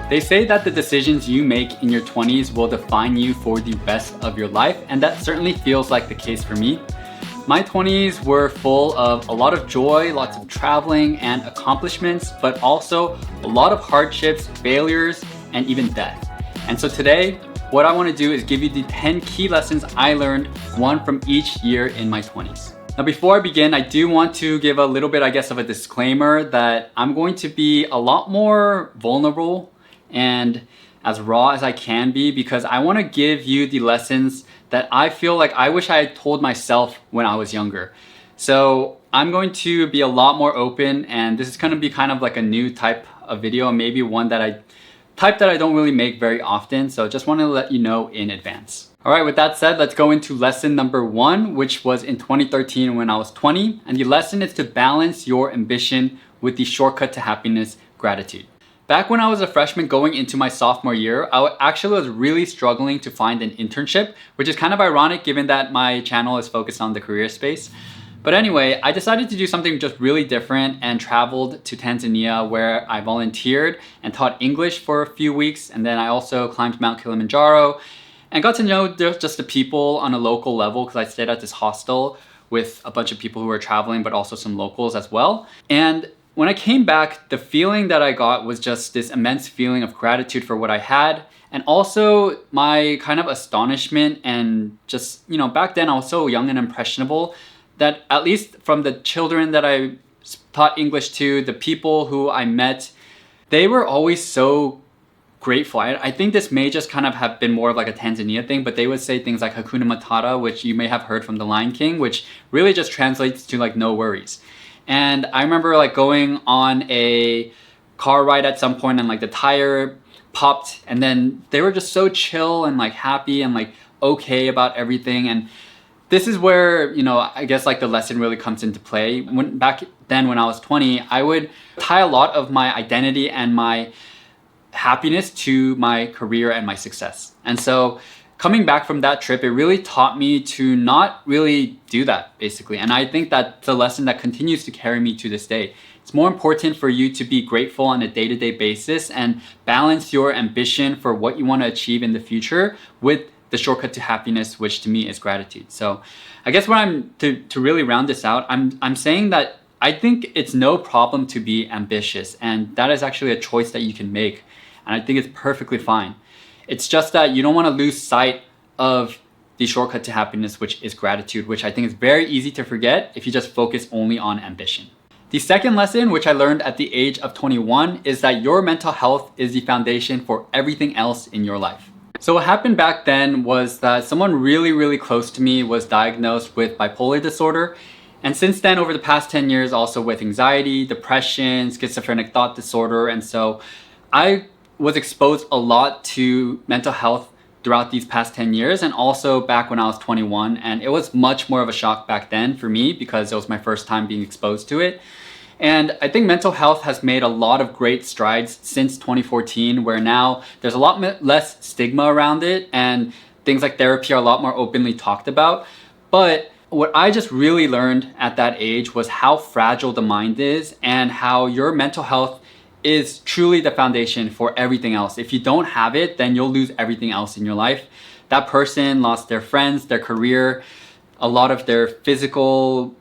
They say that the decisions you make in your 20s will define you for the rest of your life, and that certainly feels like the case for me. My 20s were full of a lot of joy, lots of traveling and accomplishments, but also a lot of hardships, failures, and even death. And so today, what I want to do is give you the 10 key lessons I learned, one from each year in my 20s. Now, before I begin, I do want to give a little bit, of a disclaimer that I'm going to be a lot more vulnerable and as raw as I can be, because I want to give you the lessons that I feel like I wish I had told myself when I was younger. So I'm going to be a lot more open, and this is going to be kind of like a new type of video, and maybe one that I don't really make very often. So just want to let you know in advance. All right, with that said, let's go into lesson number 1, which was in 2013 when I was 20. And the lesson is to balance your ambition with the shortcut to happiness, gratitude. Back when I was a freshman going into my sophomore year, I actually was really struggling to find an internship, which is kind of ironic given that my channel is focused on the career space. But anyway, I decided to do something just really different and traveled to Tanzania, where I volunteered and taught English for a few weeks. And then I also climbed Mount Kilimanjaro and got to know just the people on a local level, because I stayed at this hostel with a bunch of people who were traveling, but also some locals as well. And when I came back, the feeling that I got was just this immense feeling of gratitude for what I had, and also my kind of astonishment, and just, back then I was so young and impressionable that at least from the children that I taught English to, the people who I met, they were always so grateful. I think this may just kind of have been more of like a Tanzania thing, but they would say things like Hakuna Matata, which you may have heard from The Lion King, which really just translates to like no worries. And I remember like going on a car ride at some point, and like the tire popped, and then they were just so chill and like happy and like okay about everything. And this is where, I guess like the lesson really comes into play. Back then when I was 20, I would tie a lot of my identity and my happiness to my career and my success. And so coming back from that trip, it really taught me to not really do that, basically. And I think that's a lesson that continues to carry me to this day. It's more important for you to be grateful on a day-to-day basis and balance your ambition for what you want to achieve in the future with the shortcut to happiness, which to me is gratitude. So I guess what to really round this out, I'm saying that I think it's no problem to be ambitious, and that is actually a choice that you can make. And I think it's perfectly fine. It's just that you don't want to lose sight of the shortcut to happiness, which is gratitude, which I think is very easy to forget if you just focus only on ambition. The second lesson, which I learned at the age of 21, is that your mental health is the foundation for everything else in your life. So what happened back then was that someone really, really close to me was diagnosed with bipolar disorder. And since then, over the past 10 years, also with anxiety, depression, schizophrenic thought disorder. And so I was exposed a lot to mental health throughout these past 10 years, and also back when I was 21. And it was much more of a shock back then for me because it was my first time being exposed to it. And I think mental health has made a lot of great strides since 2014, where now there's a lot less stigma around it, and things like therapy are a lot more openly talked about. But what I just really learned at that age was how fragile the mind is, and how your mental health is truly the foundation for everything else. If you don't have it, then you'll lose everything else in your life. That person lost their friends, their career, a lot of their physical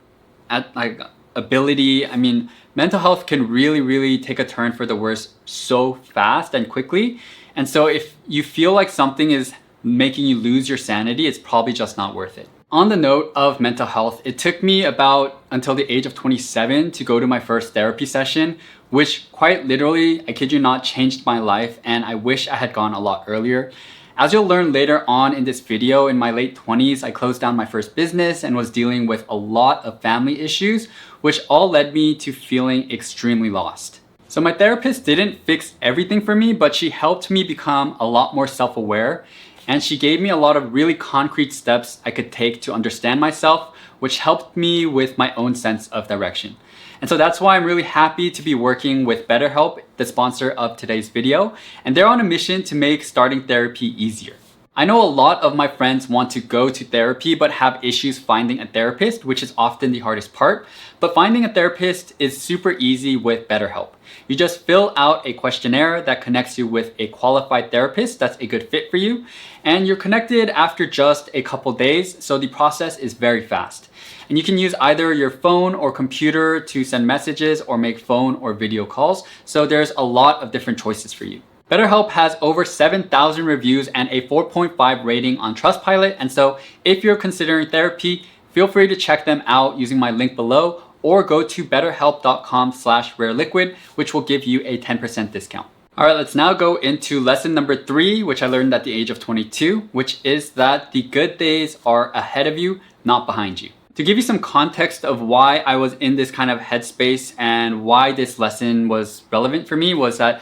ability. I mean, mental health can really, really take a turn for the worse so fast and quickly. And so if you feel like something is making you lose your sanity, it's probably just not worth it. On the note of mental health, it took me about until the age of 27 to go to my first therapy session, which quite literally, I kid you not, changed my life, and I wish I had gone a lot earlier. As you'll learn later on in this video, in my late 20s, I closed down my first business and was dealing with a lot of family issues, which all led me to feeling extremely lost. So my therapist didn't fix everything for me, but she helped me become a lot more self-aware. And she gave me a lot of really concrete steps I could take to understand myself, which helped me with my own sense of direction. And so that's why I'm really happy to be working with BetterHelp, the sponsor of today's video. And they're on a mission to make starting therapy easier. I know a lot of my friends want to go to therapy but have issues finding a therapist, which is often the hardest part. But finding a therapist is super easy with BetterHelp. You just fill out a questionnaire that connects you with a qualified therapist that's a good fit for you, and you're connected after just a couple days, so the process is very fast. And you can use either your phone or computer to send messages or make phone or video calls, so there's a lot of different choices for you. BetterHelp has over 7,000 reviews and a 4.5 rating on Trustpilot, and so if you're considering therapy, feel free to check them out using my link below or go to betterhelp.com/rareliquid, which will give you a 10% discount. All right, let's now go into lesson number 3, which I learned at the age of 22, which is that the good days are ahead of you, not behind you. To give you some context of why I was in this kind of headspace and why this lesson was relevant for me was that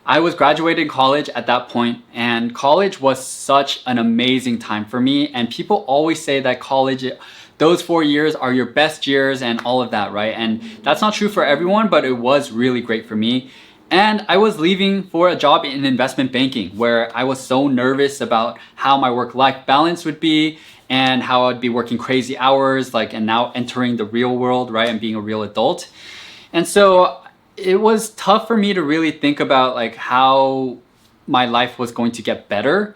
I was graduating college at that point, and college was such an amazing time for me. And people always say that college, those 4 years are your best years and all of that, right? And that's not true for everyone, but it was really great for me. And I was leaving for a job in investment banking where I was so nervous about how my work-life balance would be and how I'd be working crazy hours, and now entering the real world, right? And being a real adult. And so it was tough for me to really think about how my life was going to get better.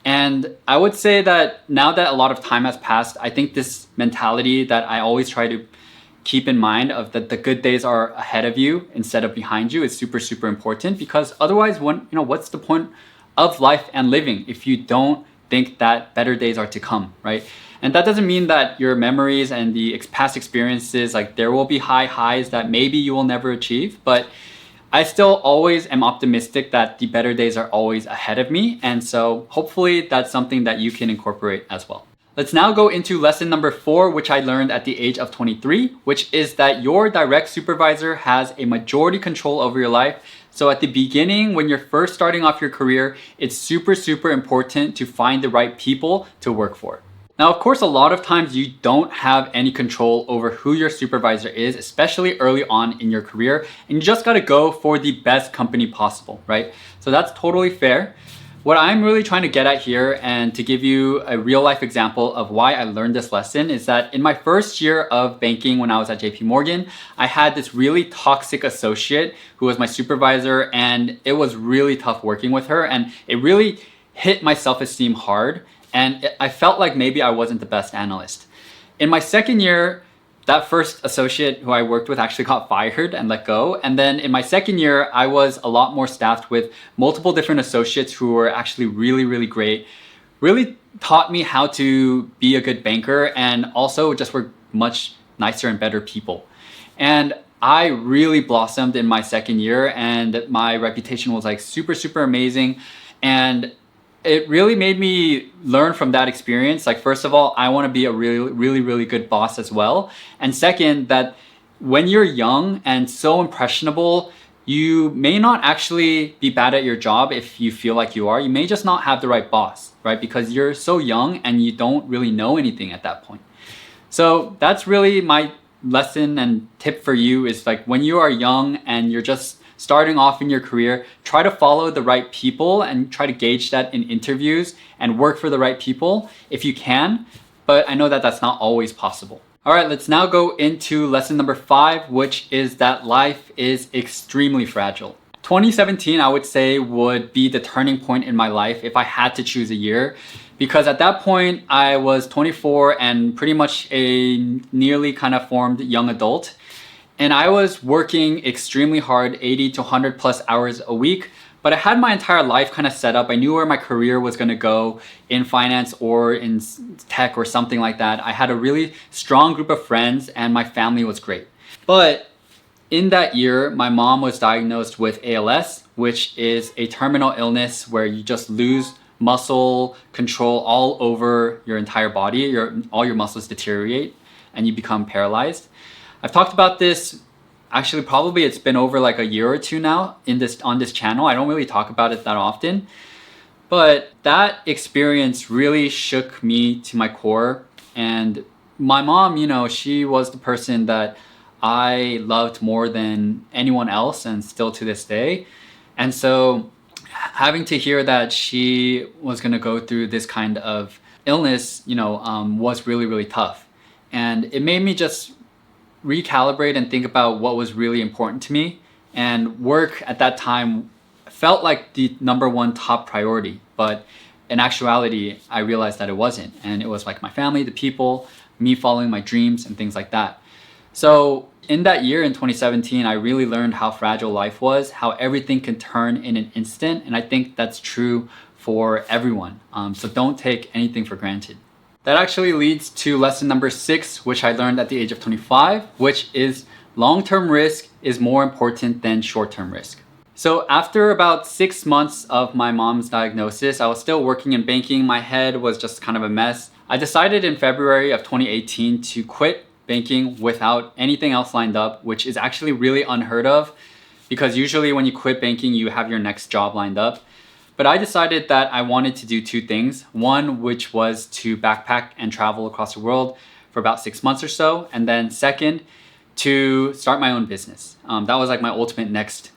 And I would say that now that a lot of time has passed, I think this mentality that I always try to keep in mind of that the good days are ahead of you instead of behind you is super, super important, because otherwise what's the point of life and living if you don't think that better days are to come, right? And that doesn't mean that your memories and the past experiences, there will be highs that maybe you will never achieve, but I still always am optimistic that the better days are always ahead of me. And so hopefully that's something that you can incorporate as well. Let's now go into lesson number 4, which I learned at the age of 23, which is that your direct supervisor has a majority control over your life. So at the beginning, when you're first starting off your career, it's super, super important to find the right people to work for. Now, of course, a lot of times you don't have any control over who your supervisor is, especially early on in your career, and you just gotta go for the best company possible, right? So that's totally fair. What I'm really trying to get at here, and to give you a real life example of why I learned this lesson, is that in my first year of banking when I was at JP Morgan, I had this really toxic associate who was my supervisor, and it was really tough working with her, and it really hit my self-esteem hard. And I felt like maybe I wasn't the best analyst. In my second year, that first associate who I worked with actually got fired and let go. And then in my second year, I was a lot more staffed with multiple different associates who were actually really, really great, really taught me how to be a good banker, and also just were much nicer and better people. And I really blossomed in my second year, and my reputation was super, super amazing. And it really made me learn from that experience. First of all, I want to be a really, really, really good boss as well. And second, that when you're young and so impressionable, you may not actually be bad at your job if you feel like you are. You may just not have the right boss, right? Because you're so young and you don't really know anything at that point. So that's really my lesson and tip for you is when you are young and you're just starting off in your career, try to follow the right people and try to gauge that in interviews and work for the right people if you can. But I know that that's not always possible. All right, let's now go into lesson number 5, which is that life is extremely fragile. 2017, I would say, would be the turning point in my life if I had to choose a year, because at that point I was 24 and pretty much a nearly kind of formed young adult. And I was working extremely hard, 80 to 100 plus hours a week, but I had my entire life kind of set up. I knew where my career was going to go in finance or in tech or something like that. I had a really strong group of friends and my family was great. But in that year, my mom was diagnosed with ALS, which is a terminal illness where you just lose muscle control all over your entire body. All your muscles deteriorate and you become paralyzed. I've talked about this, actually probably it's been over a year or two now on this channel. I don't really talk about it that often, but that experience really shook me to my core. And my mom, she was the person that I loved more than anyone else, and still to this day. And so having to hear that she was going to go through this kind of illness, was really, really tough. And it made me just recalibrate and think about what was really important to me. And work at that time felt like the number one top priority. But in actuality, I realized that it wasn't. And it was like my family, the people, me following my dreams and things like that. So in that year in 2017, I really learned how fragile life was, how everything can turn in an instant. And I think that's true for everyone. So don't take anything for granted. That actually leads to lesson number 6, which I learned at the age of 25, which is long-term risk is more important than short-term risk. So after about 6 months of my mom's diagnosis, I was still working in banking. My head was just kind of a mess. I decided in February of 2018 to quit banking without anything else lined up, which is actually really unheard of because usually when you quit banking, you have your next job lined up. But I decided that I wanted to do 2 things. One, which was to backpack and travel across the world for about 6 months or so. And then second, to start my own business. That was like my ultimate next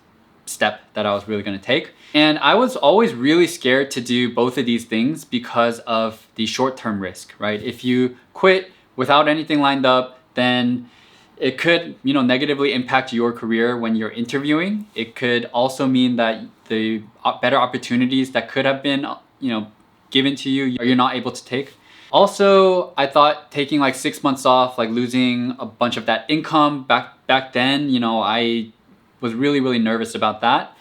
step that I was really gonna take. And I was always really scared to do both of these things because of the short-term risk, right? If you quit without anything lined up, then it could, negatively impact your career when you're interviewing. It could also mean that the better opportunities that could have been, given to you, you're not able to take. Also, I thought taking like 6 months off, like losing a bunch of that income back then, I was really, really nervous about that.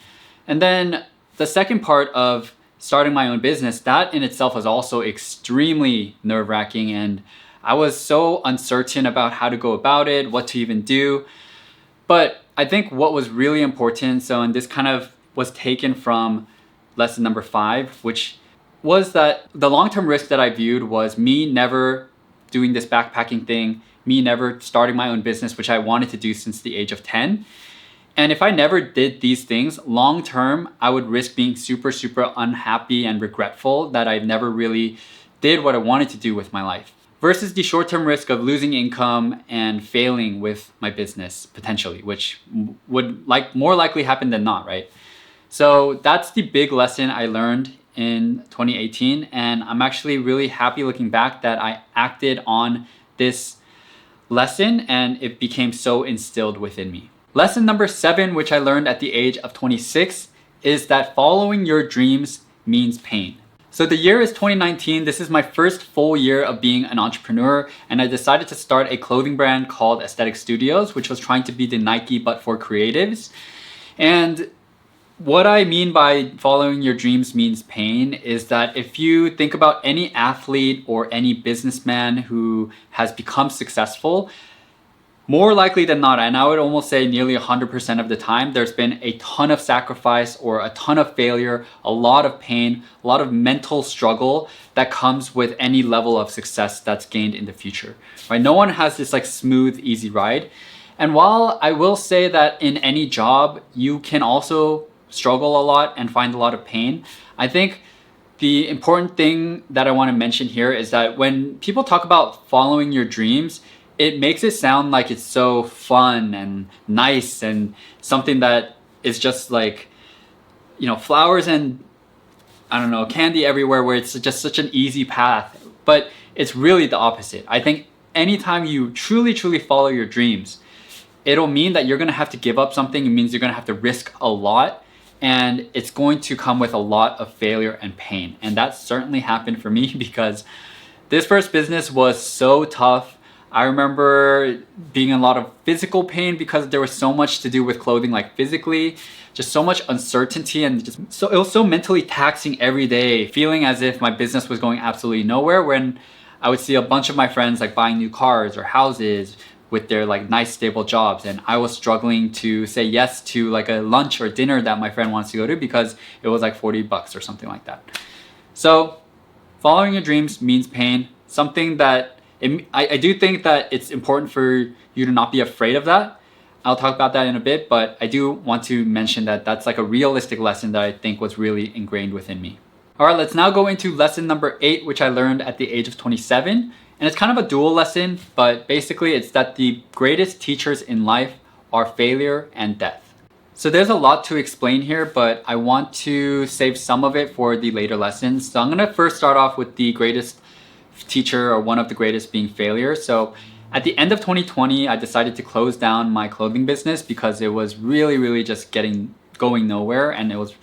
And then the second part of starting my own business, that in itself was also extremely nerve-wracking, and I was so uncertain about how to go about it, what to even do. But I think what was really important, and this kind of was taken from lesson number 5, which was that the long-term risk that I viewed was me never doing this backpacking thing, me never starting my own business, which I wanted to do since the age of 10. And if I never did these things, long-term, I would risk being super, super unhappy and regretful that I never really did what I wanted to do with my life. Versus the short-term risk of losing income and failing with my business potentially, which would more likely happen than not, right? So that's the big lesson I learned in 2018. And I'm actually really happy looking back that I acted on this lesson and it became so instilled within me. Lesson number 7, which I learned at the age of 26, is that following your dreams means pain. So the year is 2019. This is my first full year of being an entrepreneur, and I decided to start a clothing brand called Aesthetic Studios, which was trying to be the Nike but for creatives. And what I mean by following your dreams means pain is that if you think about any athlete or any businessman who has become successful, more likely than not, and I would almost say nearly 100% of the time, there's been a ton of sacrifice or a ton of failure, a lot of pain, a lot of mental struggle that comes with any level of success that's gained in the future, right? No one has this like smooth, easy ride. And while I will say that in any job, you can also struggle a lot and find a lot of pain, I think the important thing that I want to mention here is that when people talk about following your dreams, it makes it sound like it's so fun and nice and something that is just like, flowers and candy everywhere, where it's just such an easy path. But it's really the opposite. I think anytime you truly, truly follow your dreams, it'll mean that you're gonna have to give up something. It means you're gonna have to risk a lot, and it's going to come with a lot of failure and pain. And that certainly happened for me because this first business was so tough. I remember being in a lot of physical pain because there was so much to do with clothing, like physically, just so much uncertainty, and it was so mentally taxing every day, feeling as if my business was going absolutely nowhere, when I would see a bunch of my friends like buying new cars or houses with their like nice stable jobs, and I was struggling to say yes to like a lunch or dinner that my friend wants to go to because it was like $40 or something like that. So following your dreams means pain, something that I do think that it's important for you to not be afraid of that. I'll talk about that in a bit, but I do want to mention that that's like a realistic lesson that I think was really ingrained within me. All right, let's now go into lesson number 8, which I learned at the age of 27. And it's kind of a dual lesson, but basically it's that the greatest teachers in life are failure and death. So there's a lot to explain here, but I want to save some of it for the later lessons. So I'm gonna first start off with the greatest teacher, or one of the greatest, being failure. So at the end of 2020, I decided to close down my clothing business because it was really just going nowhere, and it was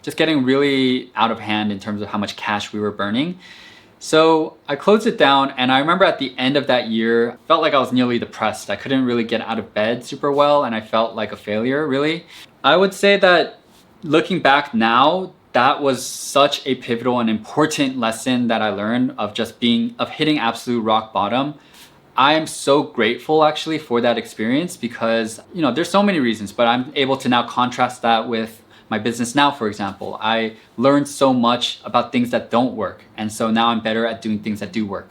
just getting really out of hand in terms of how much cash we were burning. So I closed it down, and I remember at the end of that year, I felt like I was nearly depressed. I couldn't really get out of bed super well, and I felt like a failure, really. I would say that looking back now, that was such a pivotal and important lesson that I learned of hitting absolute rock bottom. I am so grateful actually for that experience because, there's so many reasons, but I'm able to now contrast that with my business now, for example. I learned so much about things that don't work. And so now I'm better at doing things that do work.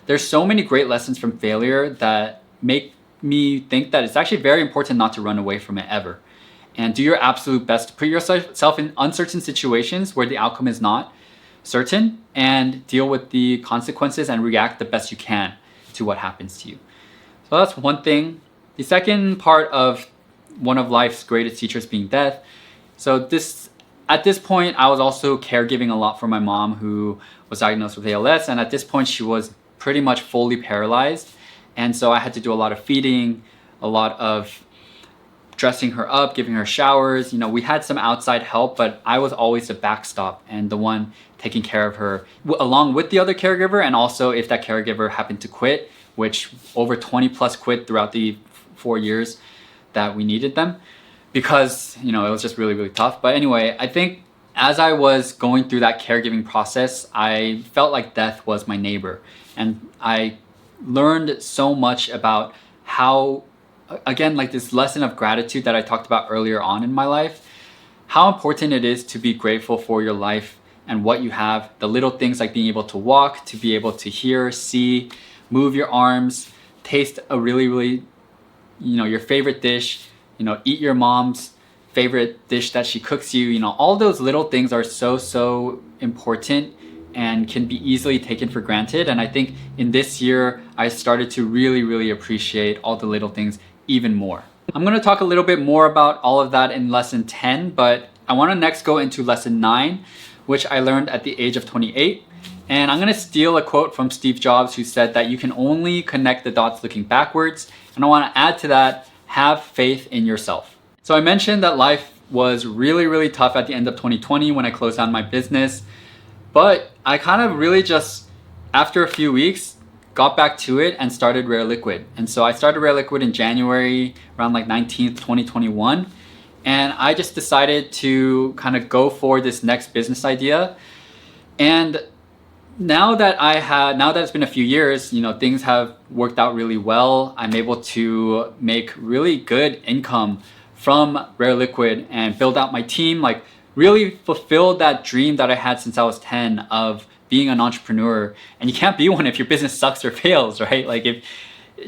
There's so many great lessons from failure that make me think that it's actually very important not to run away from it ever. And do your absolute best to put yourself in uncertain situations where the outcome is not certain, and deal with the consequences and react the best you can to what happens to you. So that's one thing. The second part of one of life's greatest teachers being death. So at this point, I was also caregiving a lot for my mom, who was diagnosed with ALS. And at this point, she was pretty much fully paralyzed. And so I had to do a lot of feeding, a lot of dressing her up, giving her showers. We had some outside help, but I was always the backstop and the one taking care of her along with the other caregiver. And also if that caregiver happened to quit, which over 20 plus quit throughout the 4 years that we needed them, because it was just really tough. But anyway, I think as I was going through that caregiving process, I felt like death was my neighbor. And I learned so much about how, again, like this lesson of gratitude that I talked about earlier on in my life, how important it is to be grateful for your life and what you have. The little things like being able to walk, to be able to hear, see, move your arms, taste a really, your favorite dish, eat your mom's favorite dish that she cooks you. All those little things are so important and can be easily taken for granted. And I think in this year, I started to really appreciate all the little things even more. I'm going to talk a little bit more about all of that in lesson 10, but I want to next go into lesson 9, which I learned at the age of 28. And I'm going to steal a quote from Steve Jobs, who said that you can only connect the dots looking backwards. And I want to add to that, have faith in yourself. So I mentioned that life was really tough at the end of 2020 when I closed down my business, but I kind of really just, after a few weeks, got back to it and started Rare Liquid. And so I started Rare Liquid in January, around like 19th, 2021. And I just decided to kind of go for this next business idea. And now that it's been a few years, things have worked out really well. I'm able to make really good income from Rare Liquid and build out my team, like really fulfill that dream that I had since I was 10 of being an entrepreneur. And you can't be one if your business sucks or fails, right?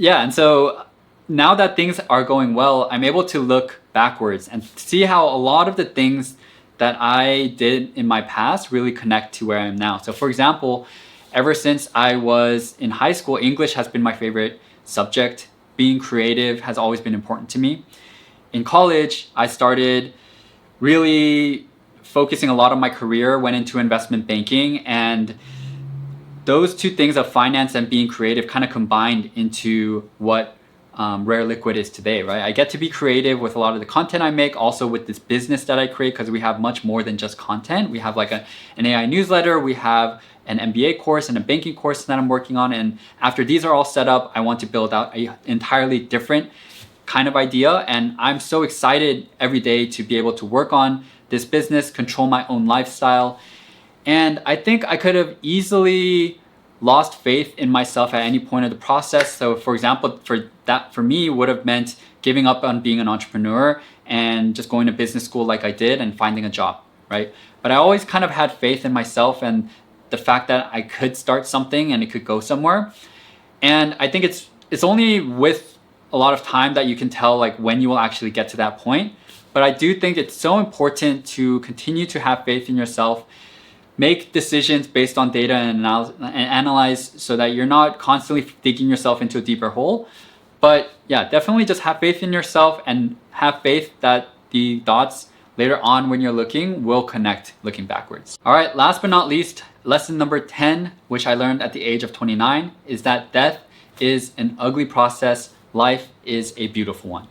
And so now that things are going well, I'm able to look backwards and see how a lot of the things that I did in my past really connect to where I am now. So for example, ever since I was in high school, English has been my favorite subject. Being creative has always been important to me. In college, I started really focusing a lot of my career, went into investment banking, and those two things of finance and being creative kind of combined into what Rare Liquid is today, right? I get to be creative with a lot of the content I make, also with this business that I create, because we have much more than just content. We have like an AI newsletter, we have an MBA course and a banking course that I'm working on. And after these are all set up, I want to build out an entirely different kind of idea. And I'm so excited every day to be able to work on this business, control my own lifestyle. And I think I could have easily lost faith in myself at any point of the process. So for example, for me would have meant giving up on being an entrepreneur and just going to business school like I did and finding a job, right? But I always kind of had faith in myself and the fact that I could start something and it could go somewhere. And I think it's only with a lot of time that you can tell like when you will actually get to that point. But I do think it's so important to continue to have faith in yourself, make decisions based on data and analyze so that you're not constantly digging yourself into a deeper hole. But yeah, definitely just have faith in yourself and have faith that the dots later on when you're looking will connect looking backwards. All right, last but not least, lesson number 10, which I learned at the age of 29, is that death is an ugly process. Life is a beautiful one.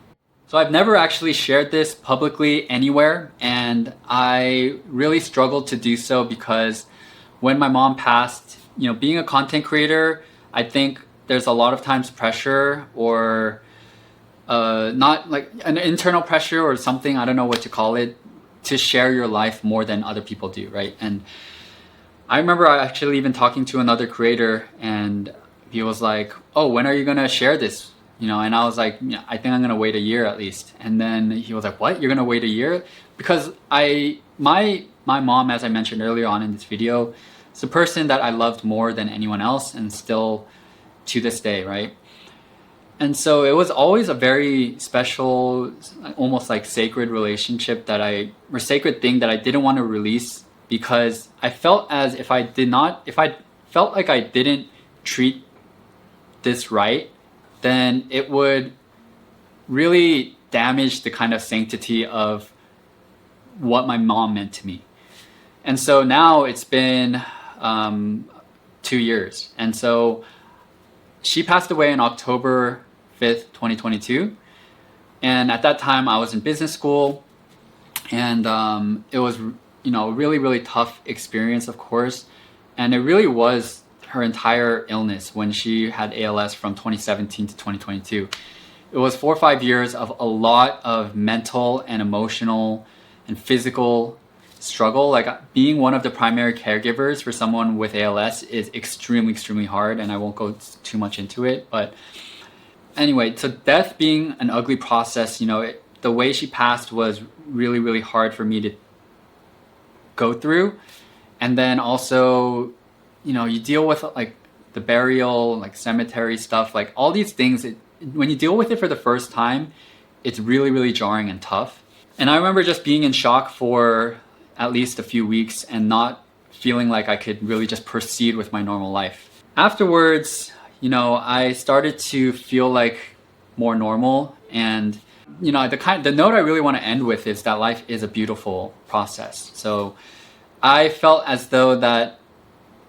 So I've never actually shared this publicly anywhere, and I really struggled to do so because when my mom passed, being a content creator, I think there's a lot of times pressure or not like an internal pressure or something, I don't know what to call it, to share your life more than other people do, right? And I remember actually even talking to another creator and he was like, oh, when are you gonna share this? And I was like, I think I'm gonna wait a year at least. And then he was like, what? You're gonna wait a year? Because my mom, as I mentioned earlier on in this video, is a person that I loved more than anyone else and still to this day, right? And so it was always a very special, almost like sacred relationship or sacred thing that I didn't want to release because I felt as if I felt like I didn't treat this right, then it would really damage the kind of sanctity of what my mom meant to me. And so now it's been 2 years. And so she passed away in October 5th, 2022. And at that time I was in business school and it was, a really, really tough experience, of course. And it really was her entire illness when she had ALS from 2017 to 2022. It was 4 or 5 years of a lot of mental and emotional and physical struggle. Like being one of the primary caregivers for someone with ALS is extremely, extremely hard, and I won't go too much into it. But anyway, so death being an ugly process, the way she passed was really, really hard for me to go through. And then also, you deal with like the burial, like cemetery stuff, like all these things. When you deal with it for the first time, it's really, really jarring and tough. And I remember just being in shock for at least a few weeks and not feeling like I could really just proceed with my normal life. Afterwards, I started to feel like more normal. And, the note I really want to end with is that life is a beautiful process. So I felt as though that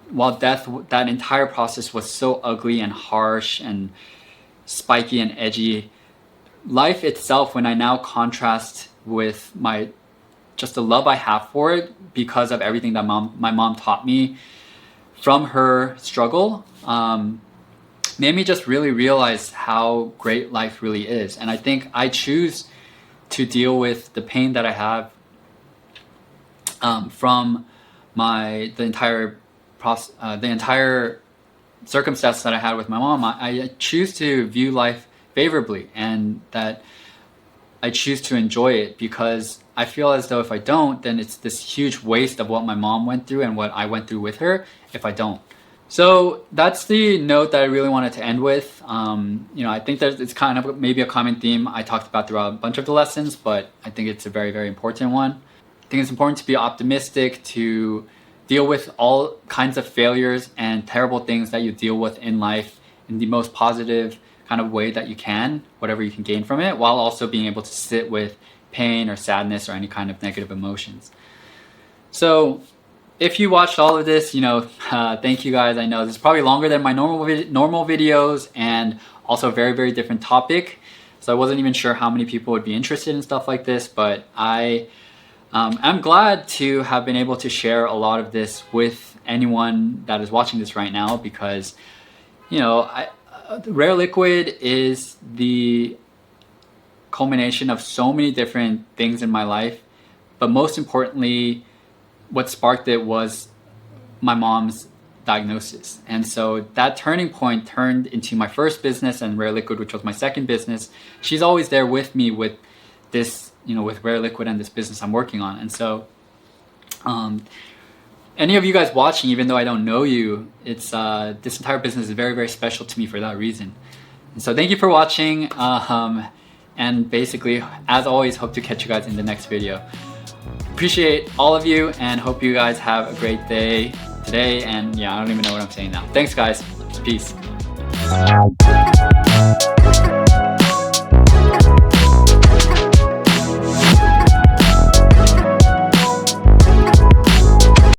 while that entire process was so ugly and harsh and spiky and edgy, life itself, when I now contrast with just the love I have for it because of everything that my mom taught me from her struggle, made me just really realize how great life really is. And I think I choose to deal with the pain that I have from the entire circumstance that I had with my mom. I choose to view life favorably and that I choose to enjoy it because I feel as though if I don't, then it's this huge waste of what my mom went through and what I went through with her if I don't. So that's the note that I really wanted to end with. I think that it's kind of maybe a common theme I talked about throughout a bunch of the lessons, but I think it's a very, very important one. I think it's important to be optimistic, to deal with all kinds of failures and terrible things that you deal with in life in the most positive kind of way that you can, whatever you can gain from it, while also being able to sit with pain or sadness or any kind of negative emotions. So if you watched all of this, thank you guys. I know this is probably longer than my normal videos and also a very, very different topic. So I wasn't even sure how many people would be interested in stuff like this, but I'm glad to have been able to share a lot of this with anyone that is watching this right now because, Rare Liquid is the culmination of so many different things in my life, but most importantly, what sparked it was my mom's diagnosis. And so that turning point turned into my first business and Rare Liquid, which was my second business. She's always there with me with this, with Rare Liquid and this business I'm working on. And so any of you guys watching, even though I don't know you, it's this entire business is very, very special to me for that reason. And so thank you for watching. And basically, as always, hope to catch you guys in the next video. Appreciate all of you and hope you guys have a great day today. And yeah, I don't even know what I'm saying now. Thanks guys. Peace.